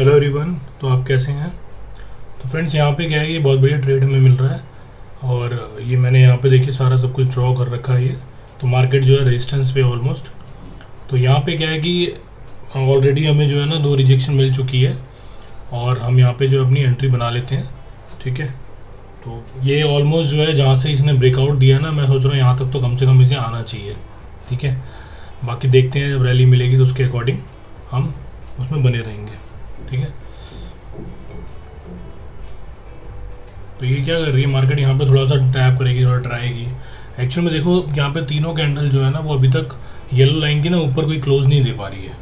Hello everyone. तो आप कैसे हैं? तो फ्रेंड्स, यहाँ पे क्या है, ये बहुत बढ़िया ट्रेड हमें मिल रहा है। और ये मैंने यहाँ पे देखिए सारा सब कुछ ड्रॉ कर रखा है। ये तो मार्केट जो है रेजिस्टेंस पे ऑलमोस्ट। तो यहाँ पे क्या है कि ऑलरेडी हमें जो है ना 2 रिजेक्शन मिल चुकी है और हम यहाँ पे जो अपनी एंट्री बना लेते हैं। ठीक है, तो ये ऑलमोस्ट जो है जहाँ से इसने ब्रेकआउट दिया ना, मैं सोच रहा हूँ यहाँ तक तो कम से कम इसे आना चाहिए। ठीक है, बाकी देखते हैं जब रैली मिलेगी तो उसके अकॉर्डिंग हम उसमें बने रहेंगे। ठीक है, तो ये क्या कर रही है मार्केट, यहाँ पे थोड़ा सा टैप करेगी, थोड़ा ट्राएगी। एक्चुअल में देखो यहाँ पे तीनों कैंडल जो है ना वो अभी तक येलो लाइन की ना ऊपर कोई क्लोज नहीं दे पा रही है।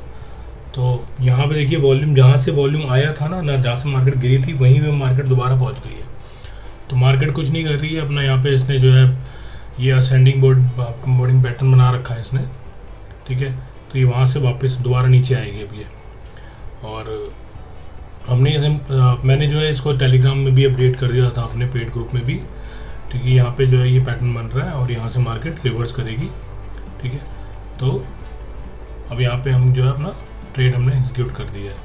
तो यहाँ पे देखिए वॉल्यूम, जहाँ से वॉल्यूम आया था ना जहाँ से मार्केट गिरी थी वहीं पे मार्केट दोबारा पहुँच गई है। तो मार्केट कुछ नहीं कर रही है अपना, यहाँ पे इसने जो है ये असेंडिंग बोर्डिंग पैटर्न बना रखा है इसने। ठीक है, तो ये वहाँ से वापस दोबारा नीचे आएगी अब ये। और हमने मैंने जो है इसको टेलीग्राम में भी अपडेट कर दिया था अपने पेड ग्रुप में भी। ठीक है, यहाँ पे जो है ये पैटर्न बन रहा है और यहाँ से मार्केट रिवर्स करेगी। ठीक है, तो अब यहाँ पे हम जो है अपना ट्रेड हमने एग्जीक्यूट कर दिया है।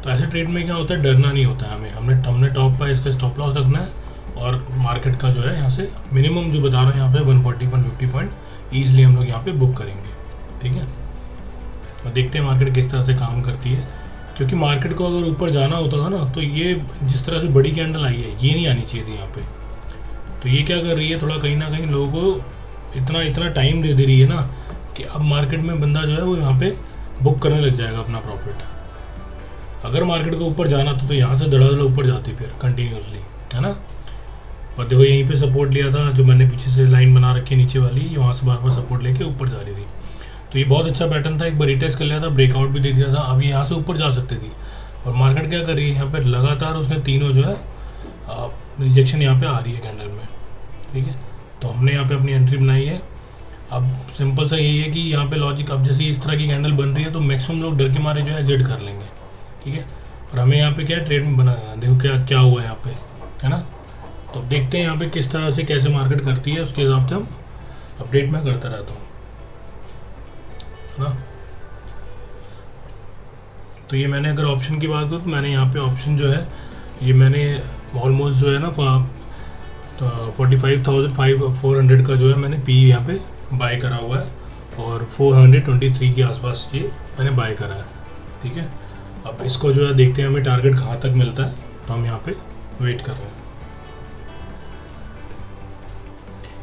तो ऐसे ट्रेड में क्या होता है, डरना नहीं होता है हमें हमने टॉप पर इसका स्टॉप लॉस रखना है और मार्केट का जो है यहाँ से मिनिमम जो बता रहा हूँ यहाँ पे 140-150 पॉइंट ईजिली हम लोग यहाँ पे बुक करेंगे। ठीक है, और देखते हैं मार्केट किस तरह से काम करती है। क्योंकि मार्केट को अगर ऊपर जाना होता था ना तो ये जिस तरह से बड़ी कैंडल आई है ये नहीं आनी चाहिए थी यहाँ पे। तो ये क्या कर रही है, थोड़ा कहीं ना कहीं लोगों को इतना टाइम दे रही है ना कि अब मार्केट में बंदा जो है वो यहाँ पे बुक करने लग जाएगा अपना प्रॉफिट। अगर मार्केट को ऊपर जाना था तो यहाँ से धड़ाधड़ ऊपर जाती फिर कंटिन्यूसली, है ना। पर देखो यहीं पे सपोर्ट लिया था, जो मैंने पीछे से लाइन बना रखी है नीचे वाली, वहाँ से बार बार सपोर्ट लेके ऊपर जा रही थी। तो ये बहुत अच्छा पैटर्न था, एक बार रिटेस्ट कर लिया था, ब्रेकआउट भी दे दिया था, अब यहाँ से ऊपर जा सकती थी। और मार्केट क्या कर रही है यहाँ पर लगातार उसने तीनों जो है रिजेक्शन यहाँ पे आ रही है कैंडल में। ठीक है, तो हमने यहाँ पे अपनी एंट्री बनाई है। अब सिंपल सा यही है कि यहाँ पे लॉजिक, अब जैसे इस तरह की कैंडल बन रही है तो मैक्सिमम लोग डर के मारे जो है एग्जिट कर लेंगे। ठीक है, और हमें यहाँ पे क्या है, ट्रेड में बना रहना। देखो क्या क्या हुआ यहाँ पे, है ना। तो देखते हैं यहाँ पे किस तरह से कैसे मार्केट करती है, उसके हिसाब से हम अपडेट मैं करता रहता हूँ, है ना। तो ये मैंने अगर ऑप्शन की बात करूँ तो मैंने यहाँ पे ऑप्शन जो है ये मैंने ऑलमोस्ट जो है ना 45,400 का जो है मैंने पी यहाँ पे बाय करा हुआ है और 423 के आसपास ये मैंने बाय करा है। ठीक है, अब इसको जो है देखते हैं हमें टारगेट कहाँ तक मिलता है, तो हम यहाँ पे वेट कर रहे हैं।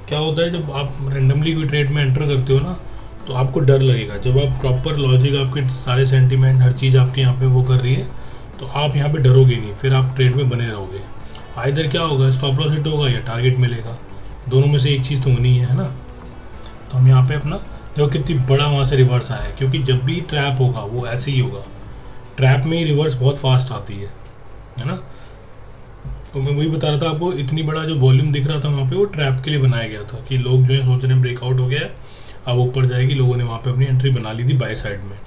क्या होता है जब आप रेंडमली कोई ट्रेड में एंटर करते हो ना तो आपको डर लगेगा। जब आप प्रॉपर लॉजिक, आपके सारे सेंटीमेंट, हर चीज़ आपके यहाँ पे वो कर रही है तो आप यहाँ पे डरोगे नहीं, फिर आप ट्रेड में बने रहोगे। आइदर क्या होगा, स्टॉप लॉस हिट होगा या टारगेट मिलेगा, दोनों में से एक चीज़ तो होनी है ना। तो हम यहाँ पे अपना देखो कितनी बड़ा वहाँ से रिवर्स आया है, क्योंकि जब भी ट्रैप होगा वो ऐसे ही होगा, ट्रैप में ही रिवर्स बहुत फास्ट आती है ना। तो मैं वही बता रहा था आपको, इतनी बड़ा जो वॉल्यूम दिख रहा था वहाँ पे वो ट्रैप के लिए बनाया गया था कि लोग जो है सोच रहे हैं ब्रेकआउट हो गया है अब ऊपर जाएगी, लोगों ने वहाँ पे अपनी एंट्री बना ली थी बाय साइड में।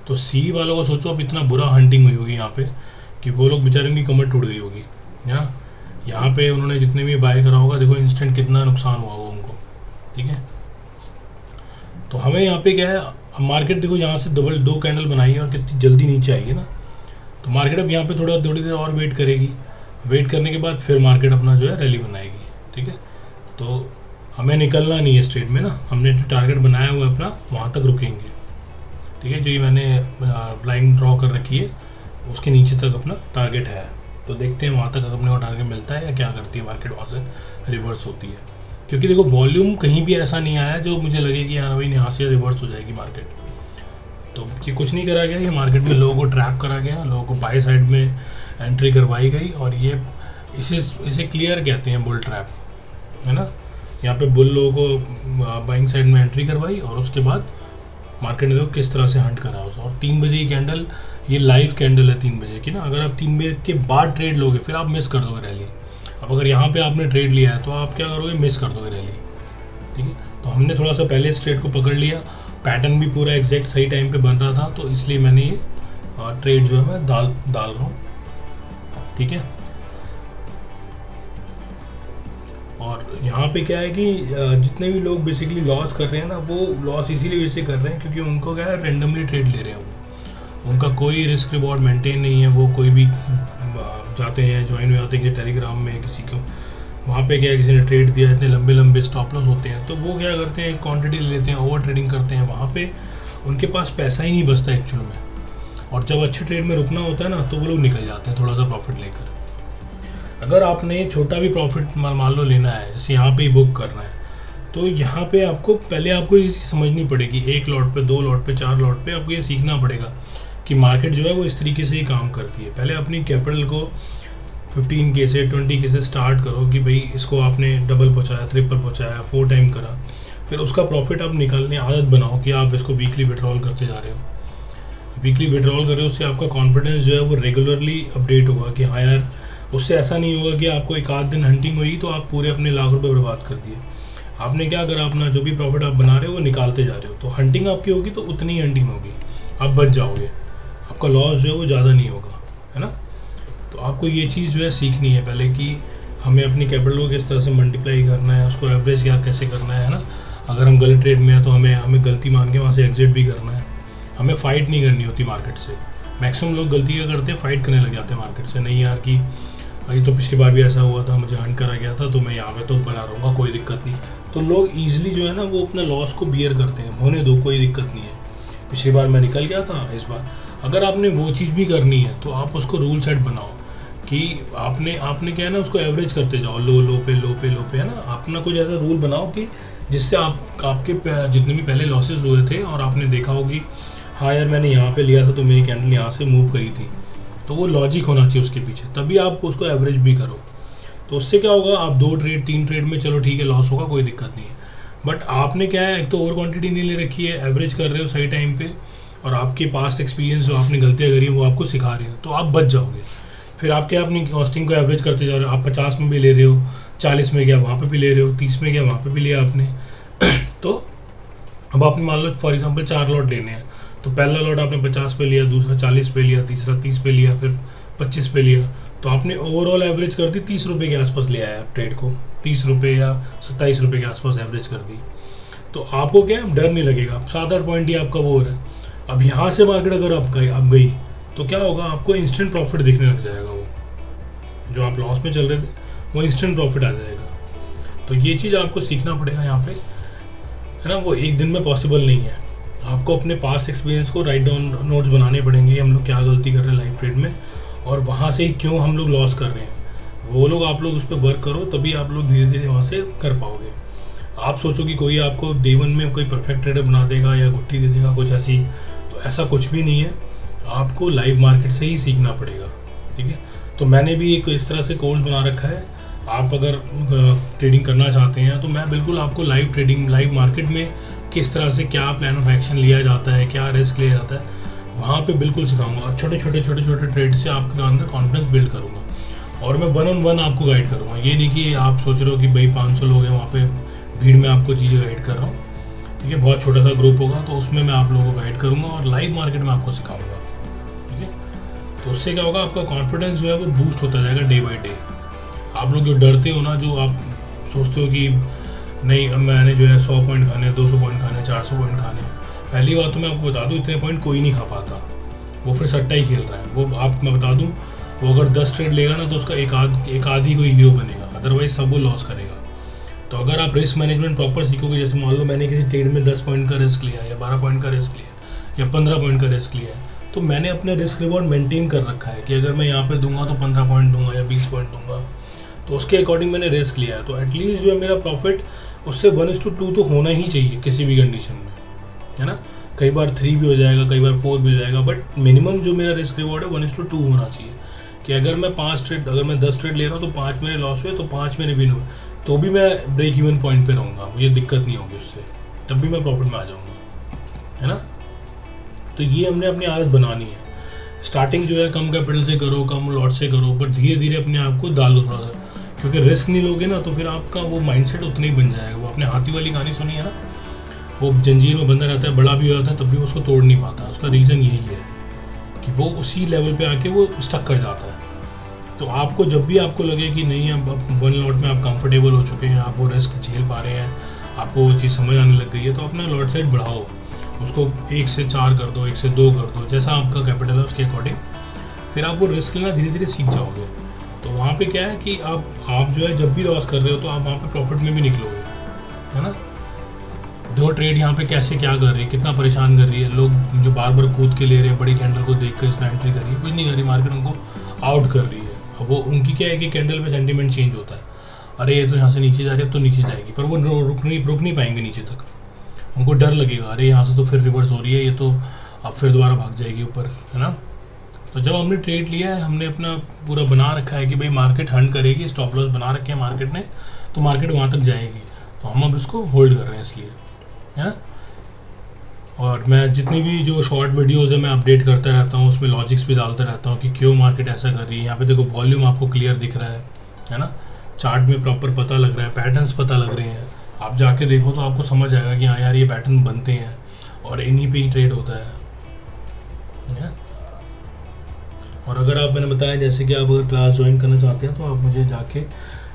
तो सी वालों को सोचो अब इतना बुरा हंटिंग हुई होगी यहाँ पे कि वो लोग बेचारे की कमर टूट गई होगी, है ना। यहाँ पे उन्होंने जितने भी बाय करा होगा, देखो इंस्टेंट कितना नुकसान हुआ होगा उनको। ठीक है, तो हमें यहाँ पे क्या है, मार्केट देखो यहाँ से दो कैंडल बनाई है और कितनी जल्दी नीचे आई है ना। तो मार्केट अब यहाँ पे थोड़ी देर और वेट करेगी, वेट करने के बाद फिर मार्केट अपना जो है रैली बनाएगी। ठीक है, तो हमें निकलना नहीं है स्ट्रेट में ना, हमने जो टारगेट बनाया हुआ है अपना वहाँ तक रुकेंगे। ठीक है, जो ये मैंने लाइन ड्रॉ कर रखी है उसके नीचे तक अपना टारगेट है। तो देखते हैं वहाँ तक अपने को टारगेट मिलता है या क्या करती है मार्केट, वहाँ से रिवर्स होती है। क्योंकि देखो वॉल्यूम कहीं भी ऐसा नहीं आया जो मुझे लगे कि यार भाई यहाँ से रिवर्स हो जाएगी मार्केट। तो ये कुछ नहीं करा गया, ये मार्केट में लोगों को ट्रैप करा गया, लोगों को बाय साइड में एंट्री करवाई गई और ये इसे क्लियर कहते हैं बुल ट्रैप, है ना। यहाँ पे बुल लोगों को बाइंग साइड में एंट्री करवाई और उसके बाद मार्केट ने किस तरह से हंट करा उस। और 3 बजे की कैंडल, ये लाइव कैंडल है 3 बजे की ना। अगर आप 3 बजे के बाद ट्रेड लोगे फिर आप मिस कर दोगे रैली। अब अगर यहाँ पे आपने ट्रेड लिया है तो आप क्या करोगे, मिस कर दोगे रैली। ठीक है, तो हमने थोड़ा सा पहले इस ट्रेड को पकड़ लिया, पैटर्न भी पूरा एग्जैक्ट सही टाइम पे बन रहा था, तो इसलिए मैंने ये ट्रेड जो है मैं डाल रहा हूँ। ठीक है, और यहाँ पे क्या है कि जितने भी लोग बेसिकली लॉस कर रहे हैं ना वो लॉस इसीलिए वैसे कर रहे हैं क्योंकि उनको क्या है रेंडमली ट्रेड ले रहे हैं वो। उनका कोई रिस्क रिवॉर्ड मेंटेन नहीं है। वो कोई भी जाते हैं, ज्वाइन हो जाते हैं टेलीग्राम में किसी को, वहाँ पे क्या किसी ने ट्रेड दिया, इतने लंबे लंबे स्टॉप लॉस होते हैं, तो वो क्या करते हैं क्वांटिटी ले लेते हैं, ओवर ट्रेडिंग करते हैं। वहाँ पे उनके पास पैसा ही नहीं बचता एक्चुअल में, और जब अच्छे ट्रेड में रुकना होता है ना तो वो लोग निकल जाते हैं थोड़ा सा प्रॉफिट लेकर। अगर आपने छोटा भी प्रॉफिट मान लो लेना है, जैसे यहाँ पे ही बुक करना है, तो यहाँ पे आपको पहले आपको ये समझनी पड़ेगी, 1 लॉट पे, 2 लॉट पे, 4 लॉट पे आपको ये सीखना पड़ेगा कि मार्केट जो है वो इस तरीके से ही काम करती है। पहले अपनी कैपिटल को 15K से 20K से स्टार्ट करो कि भाई इसको आपने डबल पहुँचाया, ट्रिपल पहुँचाया, 4 टाइम करा, फिर उसका प्रॉफिट आप निकालने आदत बनाओ कि आप इसको वीकली विड्रॉल करते जा रहे हो। वीकली विड्रॉल कर रहे हो, उससे आपका कॉन्फिडेंस जो है वो रेगुलरली अपडेट होगा कि हाँ यार, उससे ऐसा नहीं होगा कि आपको एक आध दिन हंटिंग हुई तो आप पूरे अपने लाख रुपए बर्बाद कर दिए। आपने क्या करा, अपना जो भी प्रॉफिट आप बना रहे हो वो निकालते जा रहे हो, तो हंटिंग आपकी होगी तो उतनी ही हंटिंग होगी, आप बच जाओगे, आपका लॉस जो है वो ज़्यादा नहीं होगा, है ना। तो आपको ये चीज़ जो है सीखनी है पहले कि हमें अपनी कैपिटल को किस तरह से मल्टीप्लाई करना है, उसको एवरेज क्या कैसे करना है ना। अगर हम गलत ट्रेड में हैं तो हमें गलती मान के वहाँ से एग्जिट भी करना है। हमें फ़ाइट नहीं करनी होती मार्केट से। मैक्सिमम लोग गलती क्या करते हैं, फ़ाइट करने लग जाते हैं मार्केट से। नहीं यार कि ये तो पिछली बार भी ऐसा हुआ था, मुझे हंट करा गया था, तो मैं यहाँ पे तो बना रहूँगा, कोई दिक्कत नहीं। तो लोग ईजिली जो है ना वो अपना लॉस को बियर करते हैं, होने दो, कोई दिक्कत नहीं है, पिछली बार मैं निकल गया था, इस बार। अगर आपने वो चीज़ भी करनी है तो आप उसको रूल सेट बनाओ कि आपने क्या है ना, उसको एवरेज करते जाओ, लो पे, है ना। अपना कुछ ऐसा रूल बनाओ कि जिससे आपके जितने भी पहले लॉसेस हुए थे और आपने देखा हो कि हाँ यार मैंने यहाँ पे लिया था तो मेरी कैंडल यहाँ से मूव करी थी, तो वो लॉजिक होना चाहिए उसके पीछे, तभी आप उसको एवरेज भी करो। तो उससे क्या होगा, आप 2 ट्रेड 3 ट्रेड में चलो ठीक है लॉस होगा, कोई दिक्कत नहीं है, बट आपने क्या है, एक तो ओवर क्वांटिटी नहीं ले रखी है, एवरेज कर रहे हो सही टाइम पे, और आपके पास्ट एक्सपीरियंस जो आपने गलतियाँ करी है वो आपको सिखा रहे हैं, तो आप बच जाओगे। फिर आप क्या अपनी कॉस्टिंग को एवरेज करते जा रहे हो, आप 50 में भी ले रहे हो, 40 में गया वहाँ पे भी ले रहे हो, 30 में गया वहाँ पे भी लिया आपने। तो अब आपने मान लो फॉर एग्जांपल 4 लॉट लेने हैं, तो पहला लॉट आपने 50 पे लिया, दूसरा 40 पे लिया, तीसरा 30 पे लिया, फिर 25 पे लिया, तो आपने ओवरऑल एवरेज कर दी 30 रुपये के आसपास ले आया आप ट्रेड को, 30 रुपये या 27 रुपये के आसपास एवरेज कर दी। तो आपको क्या डर नहीं लगेगा, 7-8 पॉइंट ही आपका वो हो रहा है। अब यहाँ से मार्केट अगर आप गई तो क्या होगा, आपको इंस्टेंट प्रॉफिट दिखने लग जाएगा, वो जो आप लॉस में चल रहे थे वो इंस्टेंट प्रॉफिट आ जाएगा। तो ये चीज़ आपको सीखना पड़ेगा यहाँ पे, है ना। वो एक दिन में पॉसिबल नहीं है, आपको अपने पास्ट एक्सपीरियंस को राइट डाउन नोट्स बनाने पड़ेंगे, हम लोग क्या गलती कर रहे हैं लाइव ट्रेड में, और वहाँ से क्यों हम लोग लॉस कर रहे हैं, वो लोग आप लोग उस पर वर्क करो, तभी आप लोग धीरे धीरे वहाँ से कर पाओगे। आप सोचो कि कोई आपको डे 1 में कोई परफेक्ट ट्रेडर बना देगा या गुट्टी दे देगा कुछ ऐसी, तो ऐसा कुछ भी नहीं है, आपको लाइव मार्केट से ही सीखना पड़ेगा, ठीक है। तो मैंने भी एक इस तरह से कोर्स बना रखा है, आप अगर ट्रेडिंग करना चाहते हैं तो मैं बिल्कुल आपको लाइव ट्रेडिंग, लाइव मार्केट में किस तरह से क्या प्लान ऑफ एक्शन लिया जाता है, क्या रिस्क लिया जाता है, वहाँ पे बिल्कुल सिखाऊंगा, और छोटे छोटे ट्रेड से आपके अंदर कॉन्फिडेंस बिल्ड करूँगा, और मैं 1-on-1 आपको गाइड करूँगा। ये नहीं कि आप सोच रहे हो कि भाई 500 लोग हैं वहाँ पे भीड़ में आपको चीज़ें गाइड कर रहा हूँ, ठीक है। बहुत छोटा सा ग्रुप होगा, तो उसमें मैं आप लोगों को गाइड करूँगा और लाइव मार्केट में आपको सिखाऊंगा, ठीक है। तो उससे क्या होगा, आपका कॉन्फिडेंस जो है वो बूस्ट होता जाएगा डे बाई डे। आप लोग जो डरते हो ना, जो आप सोचते हो कि नहीं अब मैंने जो है 100 पॉइंट खाने, 200 पॉइंट खाने, 400 पॉइंट खाने, पहली बात तो मैं आपको बता दूं, इतने पॉइंट कोई नहीं खा पाता, वो फिर सट्टा ही खेल रहा है। वो मैं बता दूं, वो अगर 10 ट्रेड लेगा ना तो उसका एक आधी कोई हीरो बनेगा, अदरवाइज सब वो लॉस करेगा। तो अगर आप रिस्क मैनेजमेंट प्रॉपर सीखोगे, जैसे मान लो मैंने किसी ट्रेड में 10 पॉइंट का रिस्क लिया, या 12 पॉइंट का रिस्क लिया, या 15 पॉइंट का रिस्क लिया है, तो मैंने अपने रिस्क रिवॉर्ड मेंटेन कर रखा है कि अगर मैं यहाँ पे दूंगा तो 15 पॉइंट दूंगा या 20 पॉइंट दूंगा, तो उसके अकॉर्डिंग मैंने रिस्क लिया है। तो एटलीस्ट जो है मेरा प्रॉफिट उससे 1:2 तो होना ही चाहिए किसी भी कंडीशन में, है ना। कई बार 3 भी हो जाएगा, कई बार 4 भी हो जाएगा, बट मिनिमम जो मेरा रिस्क रिवॉर्ड है 1:2 होना चाहिए, कि अगर मैं 10 ट्रेड ले रहा हूँ तो 5 मेरे लॉस हुए तो 5 मेरे विन हुए, तो भी मैं ब्रेक इवन पॉइंट पे रहूँगा, मुझे दिक्कत नहीं होगी उससे, तब भी मैं प्रॉफिट में आ जाऊँगा, है ना। तो ये हमने अपनी आदत बनानी है। स्टार्टिंग जो है कम कैपिटल से करो, कम लॉट से करो, पर धीरे धीरे अपने आप को डालो थोड़ा सा, क्योंकि रिस्क नहीं लोगे ना तो फिर आपका वो माइंडसेट उतना ही बन जाएगा। वो आपने हाथी वाली कहानी सुनी है ना, वो जंजीर में बंधा रहता है, बड़ा भी हो जाता है तब भी उसको तोड़ नहीं पाता। उसका रीज़न यही है कि वो उसी लेवल पे आके वो स्टक कर जाता है। तो आपको जब भी आपको लगे कि नहीं अब 1 लॉट में आप कंफर्टेबल हो चुके हैं, आप वो रिस्क झेल पा रहे हैं, आपको वो चीज़ समझ आने लग गई है, तो अपना लॉट साइज बढ़ाओ उसको 1 से 4 कर दो, 1 से 2 कर दो, जैसा आपका कैपिटल है उसके अकॉर्डिंग। फिर आप वो रिस्क लेना धीरे धीरे सीख जाओगे। तो वहाँ पे क्या है कि आप जो है जब भी लॉस कर रहे हो तो आप वहाँ पे प्रॉफिट में भी निकलोगे, है ना। दो ट्रेड यहाँ पे कैसे क्या कर रही है, कितना परेशान कर रही है, लोग जो बार बार कूद के ले रहे हैं, बड़ी कैंडल को देख कर इसमें एंट्री कर रही है, कुछ नहीं कर रही, मार्केट उनको आउट कर रही है। अब वो उनकी क्या है कि कैंडल में सेंटीमेंट चेंज होता है, अरे ये तो यहाँ से नीचे जा रही है, अब तो नीचे जाएगी, पर वो रुक नहीं पाएंगे नीचे तक। उनको डर लगेगा, अरे यहाँ से तो फिर रिवर्स हो रही है, ये तो अब फिर दोबारा भाग जाएगी ऊपर, है ना। तो जब हमने ट्रेड लिया है, हमने अपना पूरा बना रखा है कि भाई मार्केट हंट करेगी, स्टॉप लॉस बना रखे हैं मार्केट ने, तो मार्केट वहाँ तक जाएगी, तो हम अब इसको होल्ड कर रहे हैं इसलिए, है ना। और मैं जितनी भी जो शॉर्ट वीडियोस है मैं अपडेट करता रहता हूँ, उसमें लॉजिक्स भी डालता रहता हूँ कि क्यों मार्केट ऐसा कर रही है। यहाँ पे देखो वॉल्यूम आपको क्लियर दिख रहा है ना, चार्ट में प्रॉपर पता लग रहा है, पैटर्न्स पता लग रहे हैं। आप जाके देखो तो आपको समझ आएगा कि हाँ यार ये पैटर्न बनते हैं और इन्हीं पे ही ट्रेड होता है। और अगर आप, मैंने बताया जैसे कि आप अगर क्लास ज्वाइन करना चाहते हैं तो आप मुझे जाके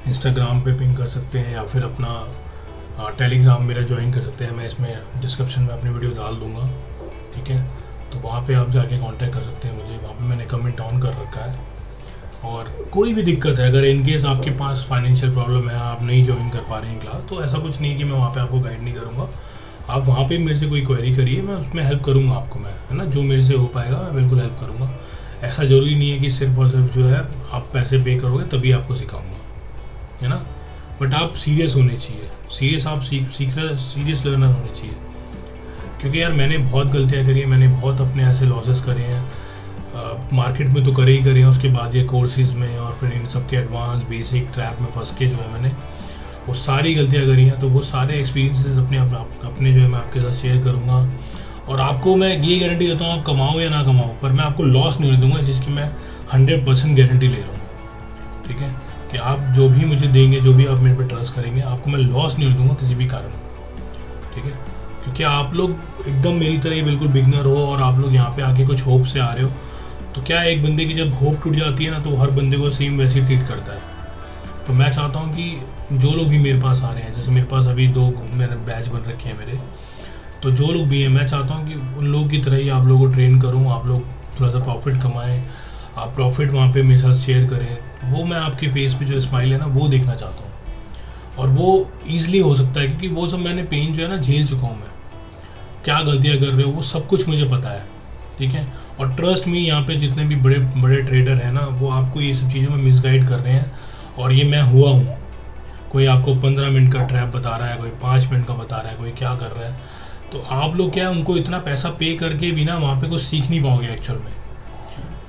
इंस्टाग्राम पे पिंग कर सकते हैं या फिर अपना टेलीग्राम मेरा ज्वाइन कर सकते हैं। मैं इसमें डिस्क्रिप्शन में अपनी वीडियो डाल दूँगा, ठीक है। तो वहाँ पे आप जाके कांटेक्ट कर सकते हैं मुझे, वहाँ पे मैंने कमेंट ऑन कर रखा है। और कोई भी दिक्कत है, अगर इनकेस आपके पास फाइनेंशियल प्रॉब्लम है, आप नहीं ज्वाइन कर पा रहे हैं क्लास, तो ऐसा कुछ नहीं है कि मैं वहाँ पे आपको गाइड नहीं करूँगा। आप वहाँ पे मेरे से कोई क्वेरी करिए, मैं उसमें हेल्प करूँगा आपको, मैं, है ना, जो मेरे से हो पाएगा मैं बिल्कुल हेल्प करूँगा। ऐसा ज़रूरी नहीं है कि सिर्फ और सिर्फ जो है आप पैसे पे करोगे तभी आपको सिखाऊँगा, है ना। बट आप सीरियस होने चाहिए, सीरियस आप सीरियस लर्नर होने चाहिए। क्योंकि यार मैंने बहुत गलतियाँ करी हैं, मैंने बहुत अपने ऐसे लॉसेस करे हैं, मार्केट में तो करे ही करे हैं, उसके बाद ये कोर्सेज़ में और फिर इन सब के एडवांस बेसिक ट्रैप में फंस के जो है मैंने वो सारी गलतियाँ करी हैं। तो वो सारे एक्सपीरियंसेस अपने जो है मैं आपके साथ शेयर करूँगा। और आपको मैं ये गारंटी देता हूँ, आप कमाओ या ना कमाओ, पर मैं आपको लॉस नहीं होने दूँगा, जिसकी मैं 100% गारंटी ले रहा हूँ, ठीक है। कि आप जो भी मुझे देंगे, जो भी आप मेरे पे ट्रस्ट करेंगे, आपको मैं लॉस नहीं होने दूँगा किसी भी कारण, ठीक है। क्योंकि आप लोग एकदम मेरी तरह ही बिल्कुल बिगनर हो और आप लोग यहाँ पे आके कुछ होप से आ रहे हो, तो क्या है, एक बंदे की जब होप टूट जाती है ना, तो हर बंदे को सेम वैसे ही ट्रीट करता है। तो मैं चाहता हूँ कि जो लोग भी मेरे पास आ रहे हैं, जैसे मेरे पास अभी 2 मेरे बैच बन रखे हैं मेरे, तो जो लोग भी हैं मैं चाहता हूँ कि उन लोगों की तरह ही आप लोगों को ट्रेन करूँ, आप लोग थोड़ा सा प्रॉफिट कमाएं, आप प्रॉफिट वहाँ पे मेरे साथ शेयर करें। वो मैं आपके फेस पे जो स्माइल है ना वो देखना चाहता हूँ। और वो ईज़िली हो सकता है क्योंकि वो सब मैंने पेन जो है ना झेल चुका हूँ। मैं क्या गलतियाँ कर रहे हो वो सब कुछ मुझे पता है, ठीक है। और ट्रस्ट में यहाँ पे जितने भी बड़े बड़े ट्रेडर हैं ना, वो आपको ये सब चीज़ों में मिसगाइड कर रहे हैं, और ये मैं हुआ हूँ। कोई आपको 15 मिनट का ट्रैप बता रहा है, कोई 5 मिनट का बता रहा है, कोई क्या कर रहा है। तो आप लोग क्या है, उनको इतना पैसा पे करके भी ना वहाँ पे कुछ सीख नहीं पाओगे एक्चुअल में,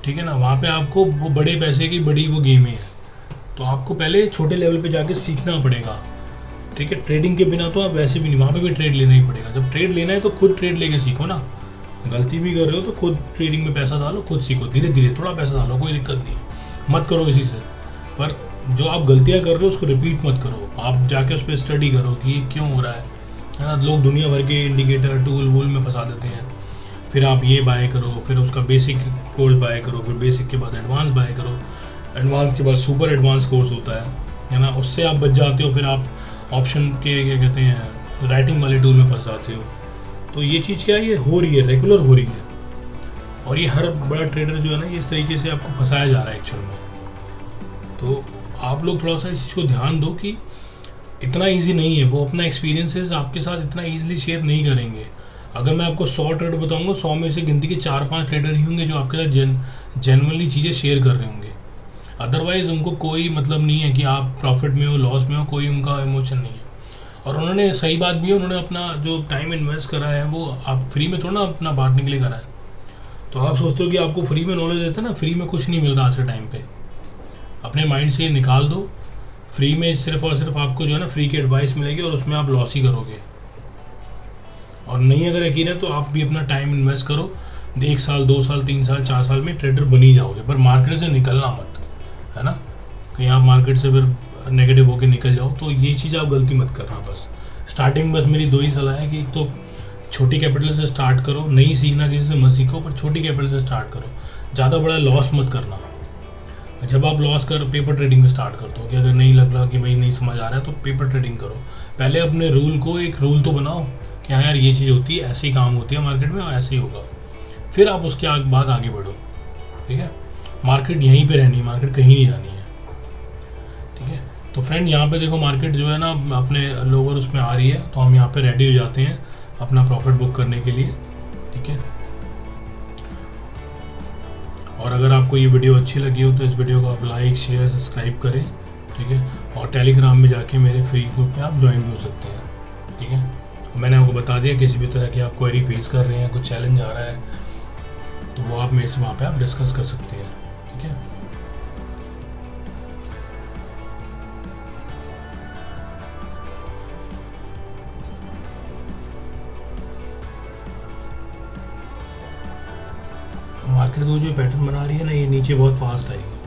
ठीक है ना। वहाँ पे आपको वो बड़े पैसे की बड़ी वो गेम है, तो आपको पहले छोटे लेवल पे जाके सीखना पड़ेगा, ठीक है। ट्रेडिंग के बिना तो आप वैसे भी नहीं, वहाँ पे भी ट्रेड लेना ही पड़ेगा। जब ट्रेड लेना है तो खुद ट्रेड लेके सीखो ना। गलती भी कर रहे हो तो खुद ट्रेडिंग में पैसा डालो, खुद सीखो, धीरे धीरे थोड़ा पैसा डालो, कोई दिक्कत नहीं, मत करो किसी से। पर जो आप गलतियाँ कर रहे हो उसको रिपीट मत करो, आप जाके उस पर स्टडी करो कि ये क्यों हो रहा है ना। लोग दुनिया भर के इंडिकेटर टूल वूल में फंसा देते हैं, फिर आप ये बाय करो, फिर उसका बेसिक कोर्स बाय करो, फिर बेसिक के बाद एडवांस बाय करो, एडवांस के बाद सुपर एडवांस कोर्स होता है ना, उससे आप बच जाते हो। फिर आप ऑप्शन के क्या कहते हैं राइटिंग वाले टूल में फंस जाते हो। तो ये चीज़ क्या है, ये हो रही है, रेगुलर हो रही है, और ये हर बड़ा ट्रेडर जो है ना, ये इस तरीके से आपको फंसाया जा रहा है एक्चुअल में। तो आप लोग थोड़ा सा इस चीज़ को ध्यान दो कि इतना इजी नहीं है, वो अपना एक्सपीरियंसेस आपके साथ इतना इजीली शेयर नहीं करेंगे। अगर मैं आपको 100 ट्रेडर बताऊंगा, 100 में से गिनती के 4-5 ट्रेडर ही होंगे जो आपके साथ जेन्युइनली चीज़ें शेयर कर रहे होंगे। अदरवाइज़ उनको कोई मतलब नहीं है कि आप प्रॉफिट में हो लॉस में हो, कोई उनका इमोशन नहीं है। और उन्होंने, सही बात भी है, उन्होंने अपना जो टाइम इन्वेस्ट करा है वो आप फ्री में थोड़ा ना अपना बांटने के लिए करा है। तो आप सोचते हो कि आपको फ्री में नॉलेज देते हैं ना, फ्री में कुछ नहीं मिल रहा आज के टाइम पे। अपने माइंड से निकाल दो, फ्री में सिर्फ और सिर्फ आपको जो है ना फ्री की एडवाइस मिलेगी और उसमें आप लॉस ही करोगे। और नहीं अगर यकीन है तो आप भी अपना टाइम इन्वेस्ट करो, 1 साल 2 साल 3 साल 4 साल में ट्रेडर बन ही जाओगे। पर मार्केट से निकलना मत, है ना, कहीं आप मार्केट से फिर नेगेटिव होके निकल जाओ। तो ये चीज़ आप गलती मत करना। बस स्टार्टिंग बस मेरी 2 ही सलाह है कि एक तो छोटी कैपिटल से स्टार्ट करो, नहीं सीखना किसी से मत सीखो, पर छोटी कैपिटल से स्टार्ट करो, ज़्यादा बड़ा लॉस मत करना। जब आप लॉस कर पेपर ट्रेडिंग में स्टार्ट कर दो कि अगर नहीं लग रहा कि भाई नहीं समझ आ रहा है तो पेपर ट्रेडिंग करो। पहले अपने रूल को एक रूल तो बनाओ कि हाँ यार ये चीज़ होती है, ऐसे ही काम होती है मार्केट में और ऐसे ही होगा, फिर आप उसके बाद आगे बढ़ो। ठीक है, मार्केट यहीं पे रहनी है, मार्केट कहीं नहीं जानी है। ठीक है, तो फ्रेंड यहाँ पे देखो मार्केट जो है ना अपने लोअर उसमें आ रही है, तो हम यहाँ पे रेडी हो जाते हैं अपना प्रॉफिट बुक करने के लिए। ठीक है, और अगर आपको ये वीडियो अच्छी लगी हो तो इस वीडियो को आप लाइक शेयर सब्सक्राइब करें। ठीक है, और टेलीग्राम में जाके मेरे फ्री ग्रुप में आप ज्वाइन भी हो सकते हैं। ठीक है, मैंने आपको बता दिया किसी भी तरह की आप क्वेरी फेस कर रहे हैं, कुछ चैलेंज आ रहा है, तो वो आप मेरे से वहाँ पे आप डिस्कस कर सकते हैं। ठीक है, मार्केट तो जो पैटर्न बना रही है ना, ये नीचे बहुत फास्ट आएगी,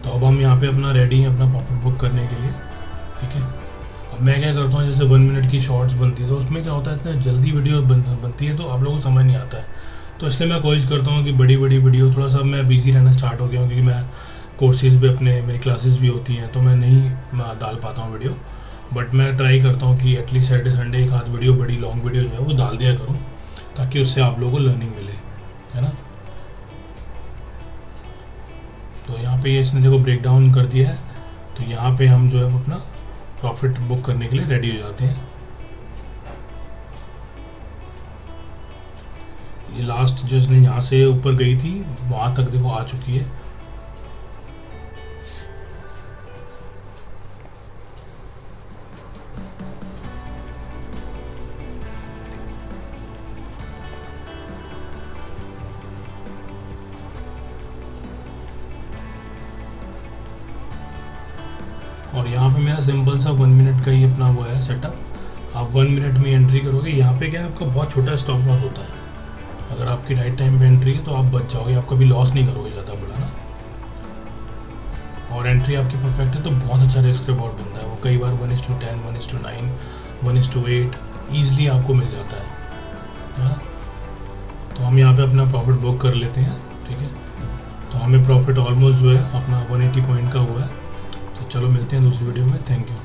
तो अब हम यहाँ पे अपना रेडी हैं अपना प्रॉफिट बुक करने के लिए। ठीक है, अब मैं क्या करता हूँ, जैसे 1 मिनट की शॉर्ट्स बनती है तो उसमें क्या होता है, इतना जल्दी वीडियो बनती है तो आप लोगों को समझ नहीं आता है, तो इसलिए मैं कोशिश करता हूँ कि बड़ी बड़ी वीडियो, थोड़ा सा मैं बिजी रहना स्टार्ट हो गया हूँ क्योंकि मैं कोर्सेज़ भी अपने, मेरी क्लासेस भी होती हैं, तो मैं नहीं डाल पाता हूँ वीडियो, बट मैं ट्राई करता हूँ कि एटलीस्ट सैटरडे संडे एक आध वीडियो, बड़ी लॉन्ग वीडियो जो है वो डाल दिया करूँ, ताकि उससे आप लोगों को लर्निंग मिले, है ना। तो यहाँ पे ये इसने देखो ब्रेक डाउन कर दिया है, तो यहाँ पे हम जो है अपना प्रॉफिट बुक करने के लिए रेडी हो जाते हैं। ये लास्ट जो इसने यहाँ से ऊपर गई थी वहाँ तक देखो आ चुकी है। और यहाँ पे मेरा सिंपल सा 1 मिनट का ही अपना वो है सेटअप, आप 1 मिनट में एंट्री करोगे। यहाँ पे क्या है, आपका बहुत छोटा स्टॉप लॉस होता है, अगर आपकी राइट टाइम पे एंट्री है तो आप बच जाओगे, आप कभी लॉस नहीं करोगे ज़्यादा बड़ा ना, और एंट्री आपकी परफेक्ट है तो बहुत अच्छा रिस्क रिवॉर्ड बनता है, वो कई बार 1:10, 1:9, 1:8 ईजिली आपको मिल जाता है। तो हम यहाँ पे अपना प्रॉफिट बुक कर लेते हैं। ठीक है, तो हमें प्रॉफिट ऑलमोस्ट जो है अपना 180 पॉइंट का हुआ है। तो चलो मिलते हैं दूसरी वीडियो में, थैंक यू।